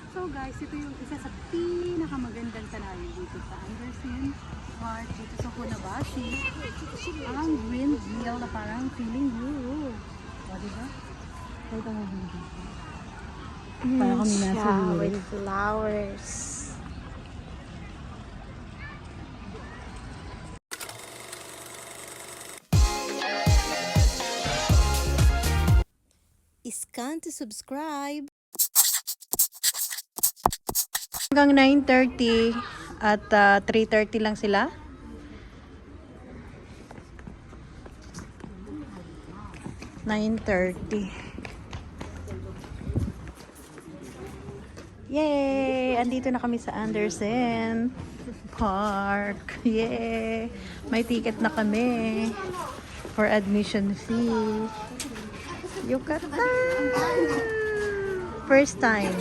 So guys, ito yung isa sa pinakamagandang tanayan dito sa Anderson Park, dito sa Funabashi. Ang windmill na parang feeling you. O, diba? Ito mo dito. Para kami nasa Europe. With flowers. Scan to subscribe. Hanggang 9:30 at 3:30 lang sila. Yay! Andito na kami sa Anderson Park. Yay! May ticket na kami for admission fee. Yucatan! First time.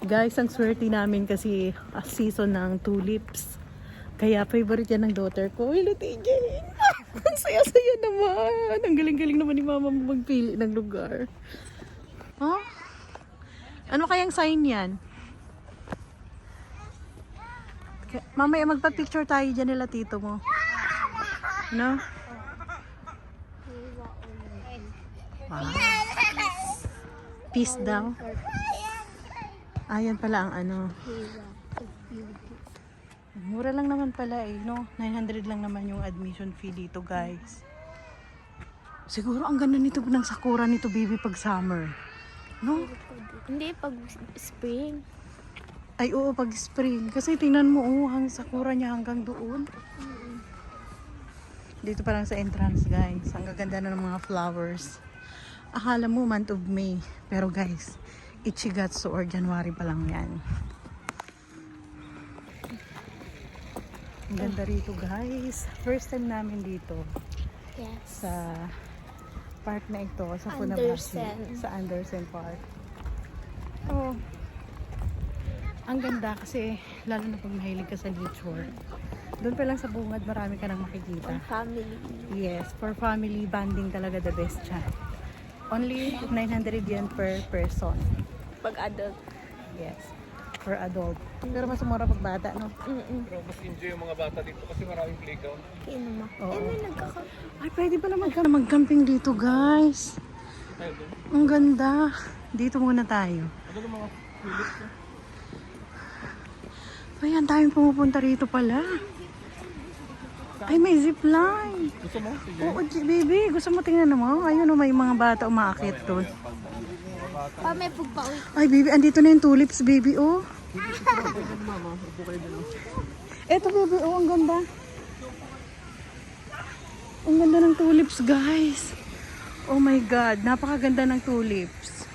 Guys, ang swerte namin kasi season ng tulips. Kaya favorite yan ng daughter ko. Hello, TJ! Ang saya-saya naman! Ang galing-galing naman ni mama magpili ng lugar. Huh? Ano kayang sign yan? Mamaya magpa-picture tayo dyan nila tito mo. No? Wow. Peace daw. Ayan pala ang ano. Mura lang naman pala eh, no? 900 lang naman yung admission fee dito, guys. Siguro ang ganda nito ng sakura nito, baby, pag summer. No? Hindi, pag spring. Ay, oo, pag spring. Kasi tingnan mo, oh, ang sakura niya hanggang doon. Dito pa lang sa entrance, guys. Ang gaganda na ng mga flowers. Akala mo month of May. Pero guys, Ichigatsu or January pa lang yan. Ang ganda rito, guys. First time namin dito. Yes. Sa park na ito. Sa Funabashi. Anderson. Sa Anderson Park. Oh. Ang ganda kasi lalo na pag mahilig ka sa nature. Doon pa lang sa bungad marami ka nang makikita. Family. Yes, for family bonding talaga the best siya. Only 900 yen per person. Pag adult. Yes, per adult. Pero mas mura pag bata, no? Pero mas enjoy yung mga bata dito kasi maraming playground. Kinuma. Oo. Eh, may nagkaka... Ay, pwede pala mag-camping dito, guys. Tayo doon. Ang ganda. Dito muna tayo. Ano yung mga pilit ko? Ay, ang daming pumupunta rito pala. Ay, may zipline. Gusto mo? Sige. Oo, baby. Gusto mo tingnan mo? Ayun, oh, may mga bata umaakit doon. Pa, may pagpawi. Ay, baby, andito na yung tulips, baby, oh. Eto, baby, oh, ang ganda. Ang ganda ng tulips, guys. Oh my God, napakaganda ng tulips.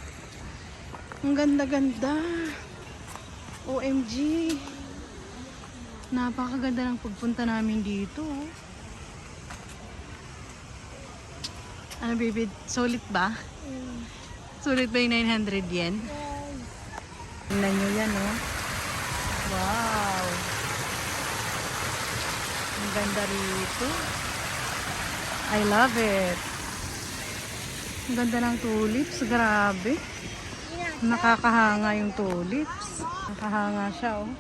Ang ganda-ganda. OMG. Napakaganda ng pagpunta namin dito. Ano, baby, solid ba? Sulit ba yung 900 yen? Tingnan nyo yan, oh. Wow! Ang ganda rito. I love it. Ang ganda ng tulips. Grabe. Nakakahanga yung tulips. Nakahanga siya, oh.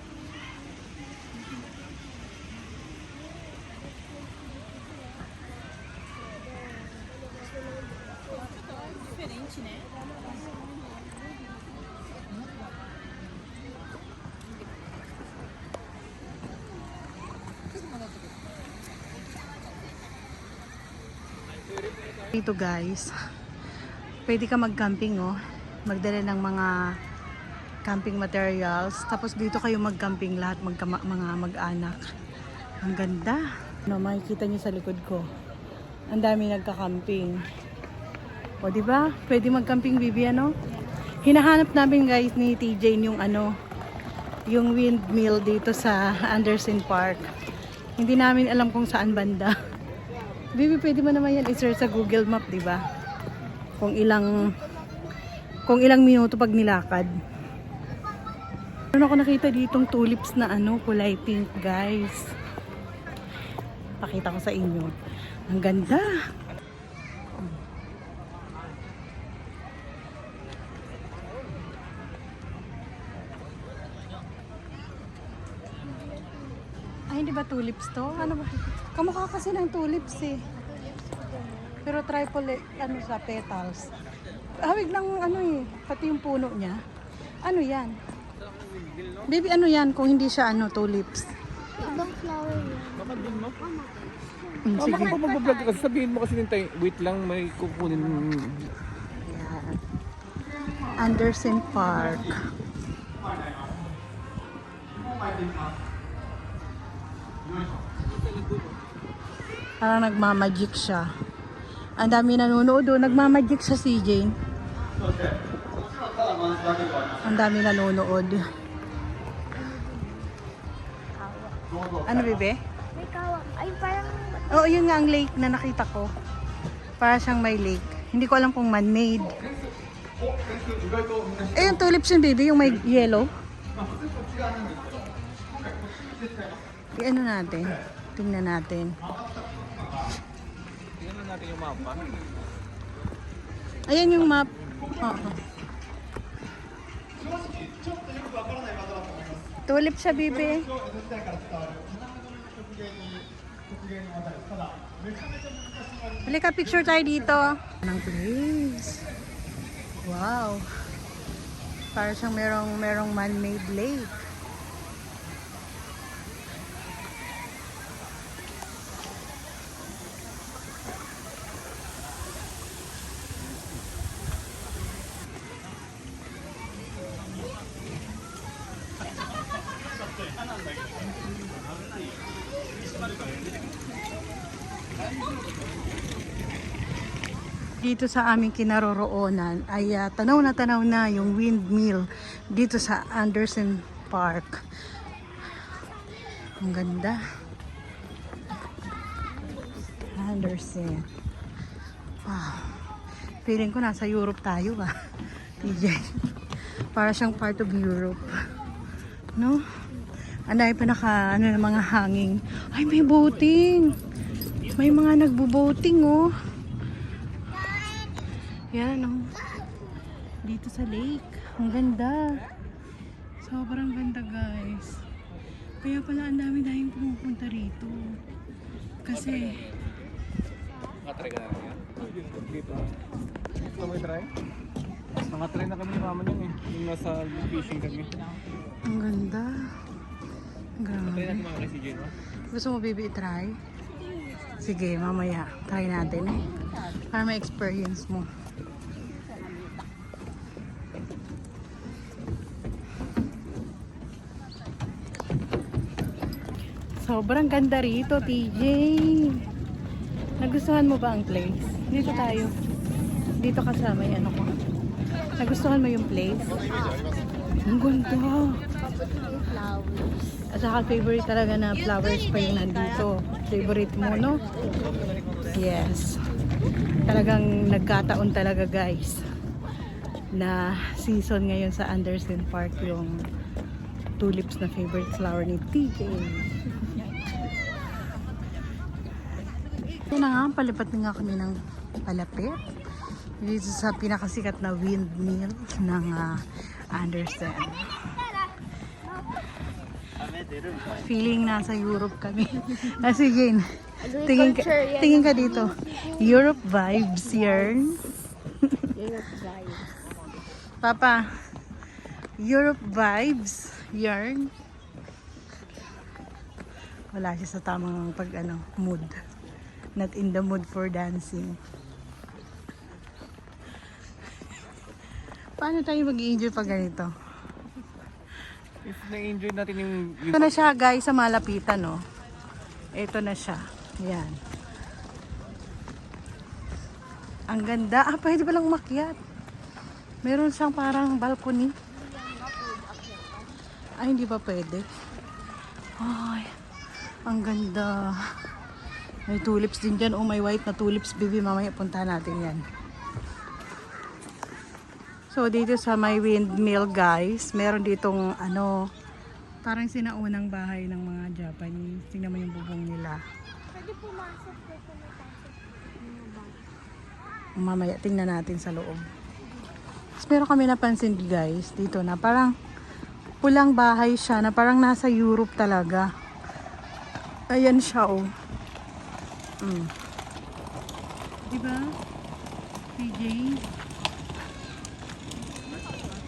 Dito, guys, pwede ka mag-camping, oh. Magdala ng mga camping materials. Tapos dito kayo mag-camping lahat, mga mag-anak. Ang ganda. No, makikita niyo sa likod ko. Ang dami nagka-camping. O, di ba? Pwede mag-camping, bibi, ano? Hinahanap namin, guys, ni TJ yung ano, yung windmill dito sa Anderson Park. Hindi namin alam kung saan banda. Bibi, pwede mo naman yan i-search sa Google Map, di ba? Kung ilang minuto pag nilakad. Meron ako nakita ditong tulips na ano, kulay pink, guys. Pakita ko sa inyo. Ang ganda. Ay, hindi ba tulips to? Ano ba? Kamukha kasi ng tulips eh. Pero triple, ano sa petals. Hawig lang ano eh, pati yung puno niya. Ano yan? Baby, ano yan kung hindi siya ano, tulips? Ibang flower yan. Baka dun, no? Sige. Baka kung mag-vlog ka kasi sabihin mo kasi nintay, wait lang, may kukunin. Yan. Anderson Park. Parang nagmamagic siya. Ang dami nanonood doon. Nagmamagic siya si Jane. Ang dami nanonood. Ano, bebe? May kawak. Ay, parang Oo, yun nga ang lake na nakita ko. Para siyang may lake. Hindi ko alam kung man-made. Eh, yung tulips yun, baby, yung may yellow. I-ano natin? Tingnan natin. Tingnan natin yung mapa. Ayan yung map. Oo. Tulip siya, bibi. Halika, picture tayo dito. Anong place? Wow. Para siyang merong man-made lake. Dito sa aming kinaroroonan ay tanaw na yung windmill dito sa Anderson Park. Ang ganda. Anderson. Wow. Feeling ko nasa Europe tayo ba? TJ. Para siyang part of Europe. No? Ang dami pa ano ng mga hanging. Ay, may boating. May mga nagbo-boating, oh. Yan, oh. Dito sa lake. Ang ganda. Sobrang ganda, guys. Kaya pala ang dami pumupunta rito. Kasi Nakatry ka na yan? Dito. Gusto mo i-try? Nakatry na kami ni mama niyan eh. Yung nasa fishing kami. ang ganda. Try Grabe. natin mga kay CJ, no? Gusto mo, baby, i-try? Sige, mamaya. Try natin eh. Para ma-experience mo. Sobrang ganda rito, TJ. Nagustuhan mo ba ang place? Dito tayo. Dito kasama yung ano ko. Nagustuhan mo yung place? Ang ganda. flowers. At saka favorite talaga na flowers pa yung nandito. Favorite mo, no? Yes. Talagang nagkataon talaga, guys, na season ngayon sa Anderson Park yung tulips na favorite flower ni TJ. Yan na nga, palipat na nga kami ng palapit. Dito sa pinakasikat na windmill ng Anderson. Feeling nasa Europe kami. Kasi Jane, tingin ka dito. Europe vibes yarn. Europe vibes. Papa, Europe vibes yarn. Wala siya sa tamang mood. Not in the mood for dancing. Paano tayo mag-i-enjoy pag ganito? If na-enjoy natin yung Ito na siya, guys, sa malapitan, no? Ito na siya. Yan. Ang ganda. Pwede palang umakyat. Meron siyang parang balcony. Ay, hindi ba pwede? Ay, ang ganda. May tulips din dyan. Oh, may white na tulips, baby. Mamaya punta natin yan. So, dito sa may windmill, guys, meron ditong parang sinaunang bahay ng mga Japanese. Tingnan mo yung bubong nila. Pwede pumasok po Mamaya, tingnan natin sa loob. Tapos meron kami napansin, guys, dito na parang pulang bahay siya, na parang nasa Europe talaga. Ayan siya, oh. Diba? PJ.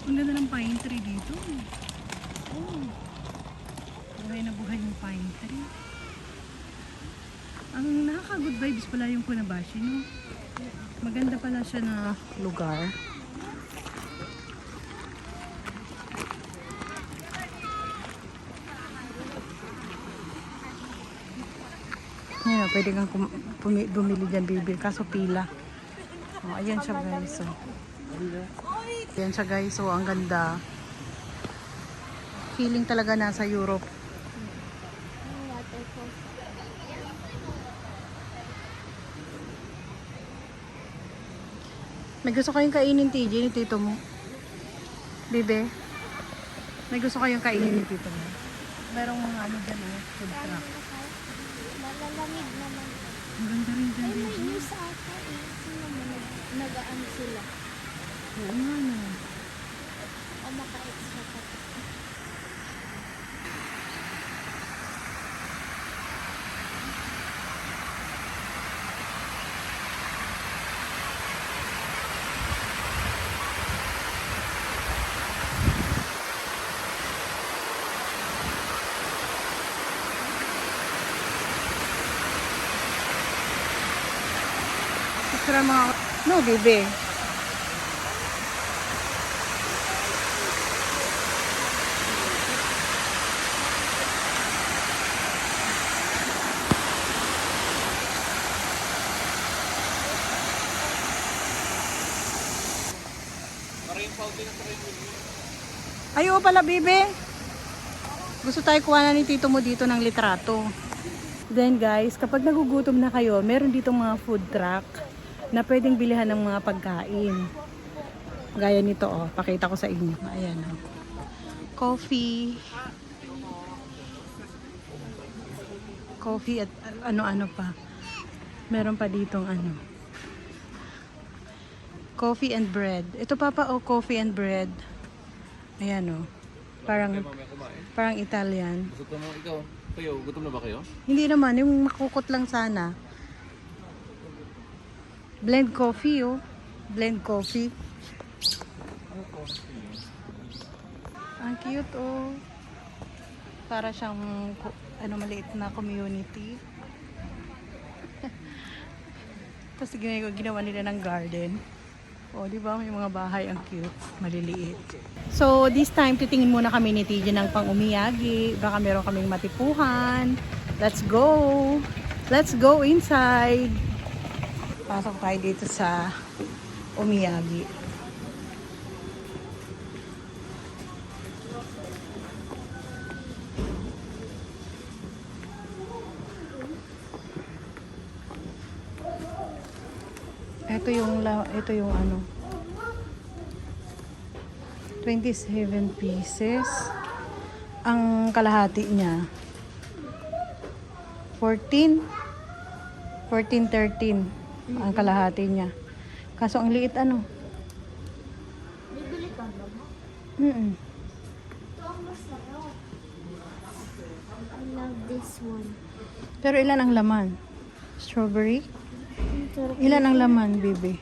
Ang ganda ng pine tree dito. Oh. Buhay na buhay yung pine tree. Ang nakaka-good vibes pala yung Funabashi, no? Maganda pala siya na lugar. Ayan, pwede kang bumili dyan, baby. Kaso pila. Oh, ayan siya, guys. Oh. Ayan siya, guys. So, ang ganda. Feeling talaga nasa Europe. Waterfall. May gusto kayong kainin, TJ, ni tito mo? Bebe? May gusto kayong kainin ni tito mo? Merong mga ano dyan, oh. Food truck. Malalamig naman. Ang ganda rin dyan, Ay, may baby. news ata eh. Sino naman nag-ano sila? Oo nga, no. O maka-extra pa. Extra mga... No, bebe. Ay, oo pala, bebe. Gusto tayo kuha na ni tito mo dito ng litrato. Then guys, kapag nagugutom na kayo, meron dito mga food truck na pwedeng bilihan ng mga pagkain. Gaya nito, oh. Pakita ko sa inyo. Ayan, oh. Coffee. Coffee at ano-ano pa. Meron pa ditong ano. Coffee and bread. Ito papa, oh, coffee and bread. Ayan, oh. Parang Italian. Gusto mo ikaw? Kayo, gutom na ba kayo? Hindi naman, yung makukot lang sana. Blend coffee, oh. Blend coffee. Ang cute, oh. Para siyang, ano, maliit na community. Tapos ginawa nila ng garden. Oh, di ba? May mga bahay ang cute. Maliliit. So, this time, titingin muna kami ni TJ ng pang-umiyagi. Baka meron kaming matipuhan. Let's go! Let's go inside! Pasok tayo dito sa umiyagi. Ito yung ano, 27 pieces. Ang kalahati niya 13 ang kalahati niya. Kaso ang liit, ano. Bibili ka ba? Mm-mm. Ito ang masarap. I love this one. Pero ilan ang laman? Strawberry? Ang sarap. Ilan ang laman, baby?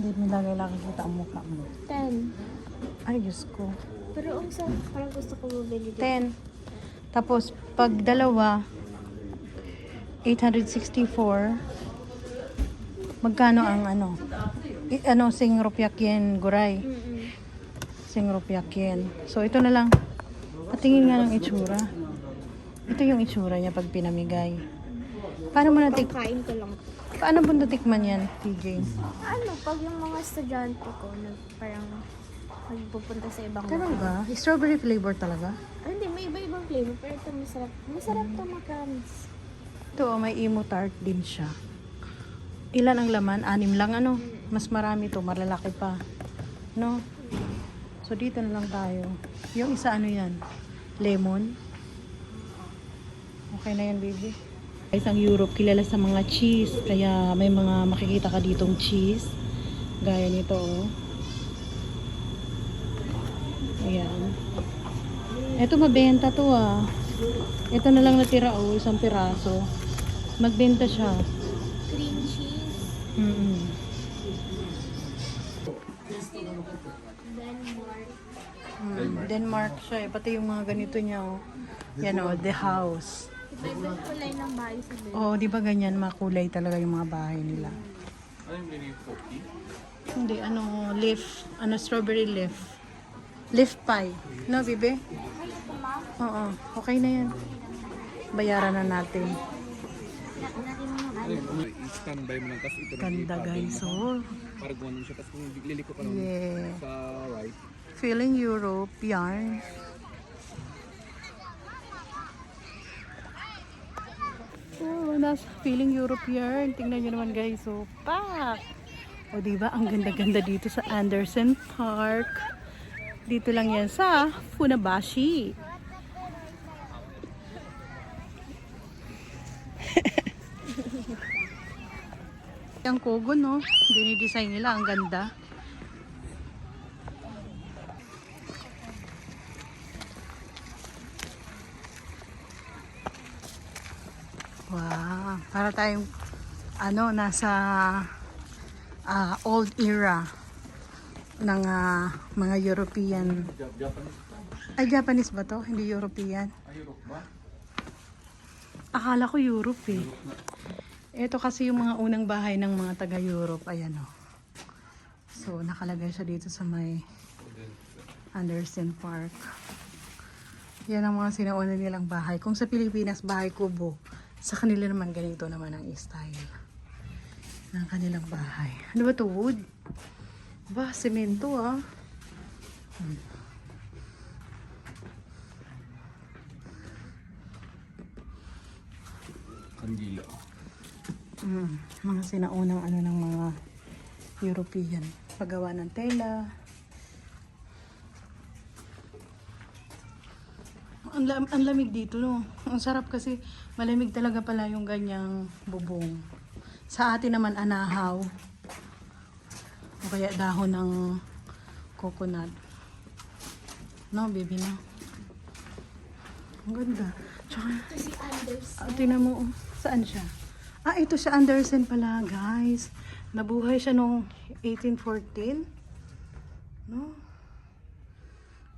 Hindi nila kailangan kita ang mukha mo. 10. Ay, Diyos ko. Pero ang sarap. Parang gusto ko bumili dito. 10. Tapos, pag dalawa, 864. Magkano ang ano? Sing rupiak yen, guray. Sing rupiak yen. So, ito na lang. Patingin nga ng itsura. Ito yung itsura niya pag pinamigay. Paano mo Pagkain ko lang. Paano mo natikman yan, TJ? Ano, pag yung mga estudyante ko, parang nagpupunta sa ibang Talaga? Strawberry flavor talaga? Hindi, may iba-ibang flavor, pero ito masarap. Masarap to makamis. Ito, may emo tart din siya. Ilan ang laman? 6 lang, ano? Mas marami to, malalaki pa. No? So, dito na lang tayo. Yung isa, ano yan? Lemon. Okay na yan, baby. Guys, ang Europe, kilala sa mga cheese. Kaya may mga makikita ka ditong cheese. Gaya nito, oh. Ayan. Ito mabenta to ah. Ito na lang natira oh, isang piraso. Magbenta siya. Cream cheese. Denmark. Denmark siya eh. Pati yung mga ganito niya oh. Yan oh, the house. Iba-ibang kulay ng bahay sa Denmark. Oh, di ba ganyan makulay talaga yung mga bahay nila. Ano yung mini cookie? Hindi, ano, leaf, ano, strawberry leaf. Leaf pie. No, bibe? Oo, okay na yan. Bayaran na natin. I-standby mo lang, tapos ito na Ganda guys, oh. para gumanon siya, tapos kung liliko pa lang Yeah. sa right. Feeling Europe, yarn. Oh, nasa Feeling Europe yarn. Tingnan nyo naman guys, oh, pak! O diba, ang ganda-ganda dito sa Anderson Park. Dito lang yan sa Funabashi. Ang kogo, no? Dinidesign nila, ang ganda. Wow, para tayong ano, nasa old era ng mga European. Ay, Japanese ba to? Hindi European. Ay, Europe ba? Akala ko Europe eh. Ito kasi yung mga unang bahay ng mga taga-Europe. Ayan o. So, nakalagay siya dito sa may Anderson Park. Yan ang mga sinauna nilang bahay. Kung sa Pilipinas, bahay kubo. Sa kanila naman ganito naman ang style ng kanilang bahay. Ano ba to? Wood? Ba, semento ah. Kandila. Mga sinaunang ano ng mga European. Paggawa ng tela. Ang lamig dito, no? Ang sarap kasi malamig talaga pala yung ganyang bubong. Sa atin naman anahaw. O kaya dahon ng coconut. No, baby, no? Ang ganda. Tsaka, Ito si Anderson. tingnan mo, saan siya? Ah, ito siya Anderson pala, guys. Nabuhay siya noong 1814. No?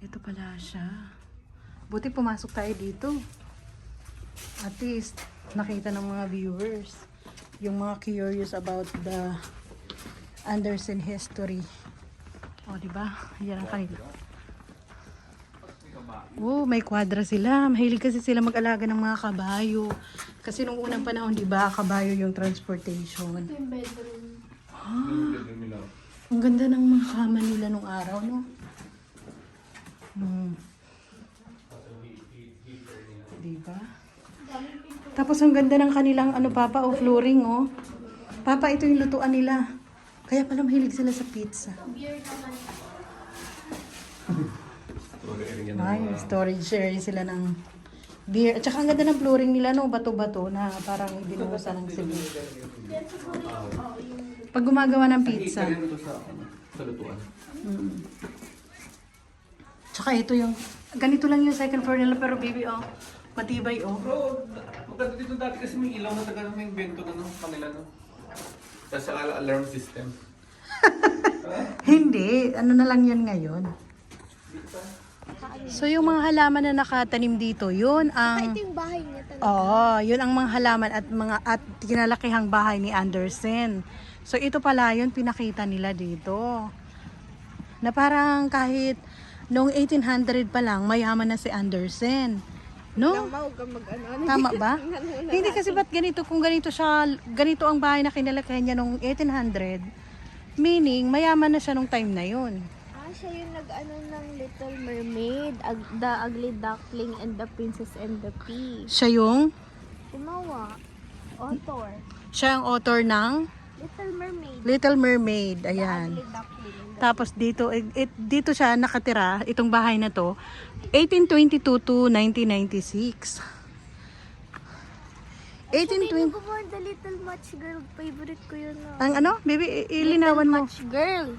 Ito pala siya. Buti pumasok tayo dito. At least, nakita ng mga viewers. Yung mga curious about the Anderson history. O, diba? Yan ang kanila. Oh, may kwadra sila. Mahilig kasi sila mag-alaga ng mga kabayo. Kasi nung unang panahon, di ba, kabayo yung transportation. Yung bedroom. Ang ganda ng mga kama nila nung araw, no? Di ba? Tapos ang ganda ng kanilang ano papa, o flooring, oh. Papa, ito yung lutuan nila. Kaya pala mahilig sila sa pizza. Beer naman. Ay, storage area sila ng beer. At saka ang ganda ng flooring nila, no? Bato-bato na parang binuhusan ng cement. Pag gumagawa ng pizza. Ito sa lutuan. Tsaka ito yung, ganito lang yung second floor nila, pero baby, oh, matibay, oh. Bro, maganda dito dati kasi may ilaw na taga may invento na ng kanila, no? Tapos sa alarm system. Hindi, ano na lang yan ngayon. So yung mga halaman na nakatanim dito, yun ang Ito yung bahay niya talaga. yun ang mga halaman at kinalakihang bahay ni Anderson. So ito pala yun pinakita nila dito. Na parang kahit noong 1800 pa lang mayaman na si Anderson. No? Tama ba? Hindi kasi ba't ganito, kung ganito siya, ganito ang bahay na kinalakihan niya noong 1800, meaning mayaman na siya nung time na yun. Siya yung nag-ano ng Little Mermaid, The Ugly Duckling and the Princess and the Pea. Siya yung, Gumawa. Author. siya ang author ng Little Mermaid. Little Mermaid, ayan. Ugly Duckling. Tapos dito, dito siya nakatira, itong bahay na to, 1822 to 1996. Actually, 1820. nag-born The Little Match Girl. Favorite ko yun. Ang ano, baby, ilinawan mo. Match Girl.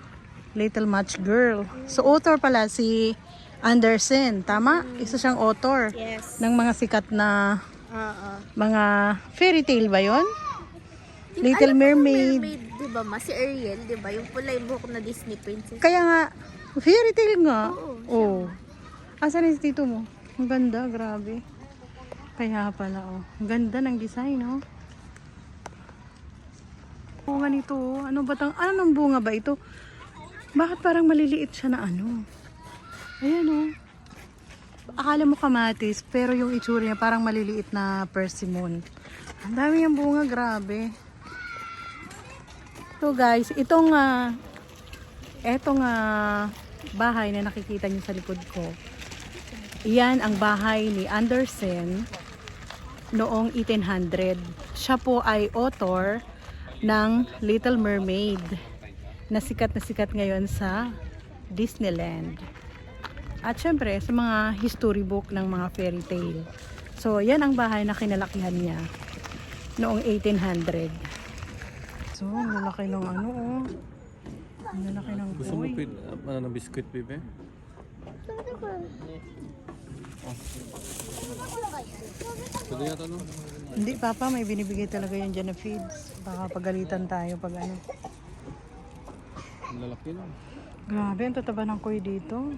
Little Match Girl. So, author pala si Andersen, tama? Isa siyang author Yes. ng mga sikat na Oo. mga fairy tale ba yon? Little Alam mo yung Mermaid. Mermaid, di ba ma? Si Ariel, di ba? Yung pula yung buhok na Disney princess. Kaya nga, fairy tale nga. Oo, Oh. Asan yung tito mo? Ang ganda, grabe. Kaya pala, oh. Ang ganda ng design, oh. Bunga nito, oh. Ano ba anong bunga ba ito? Bakit parang maliliit siya na ano? Ayan, oh. Akala mo kamatis, pero yung itsura niya parang maliliit na persimmon. Ang dami yung bunga, grabe. So guys, etong bahay na nakikita niyo sa likod ko, iyan ang bahay ni Andersen noong 1800. Siya po ay author ng Little Mermaid na sikat ngayon sa Disneyland. At syempre, sa mga history book ng mga fairy tale. So, yan ang bahay na kinalakihan niya noong 1800. So, ang lalaki ng ano, oh. Ang lalaki ng Gusto mo koy. ng biscuit, baby? Pwede yata, no? Hindi, Papa, may binibigay talaga yan dyan na feeds. Baka pagalitan tayo pag ano. Ang lalaki, no? Grabe, ang tataba ng koy dito.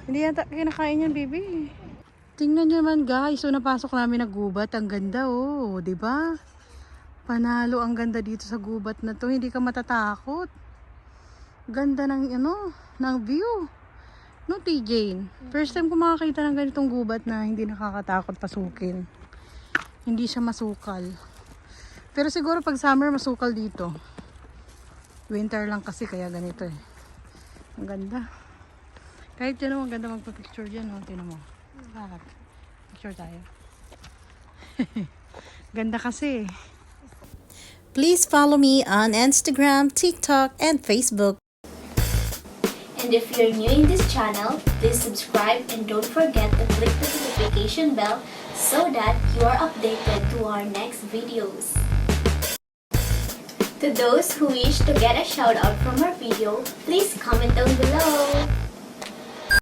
Hindi yata kinakain yan, baby. Tingnan nyo naman, guys. So, napasok namin na gubat. Ang ganda, oh. Diba? Panalo ang ganda dito sa gubat na to. Hindi ka matatakot. Ganda ng, ng view. No, T-Jane? First time ko makakita ng ganitong gubat na hindi nakakatakot pasukin. Hindi siya masukal. Pero siguro pag summer, masukal dito. Winter lang kasi, kaya ganito eh. Ang ganda. Kahit dyan, ang ganda magpa-picture dyan, oh. Tingnan mo. Bakit? Picture tayo. Ganda kasi. Please follow me on Instagram, TikTok, and Facebook. And if you're new in this channel, please subscribe and don't forget to click the notification bell so that you are updated to our next videos. To those who wish to get a shout out from our video, please comment down below.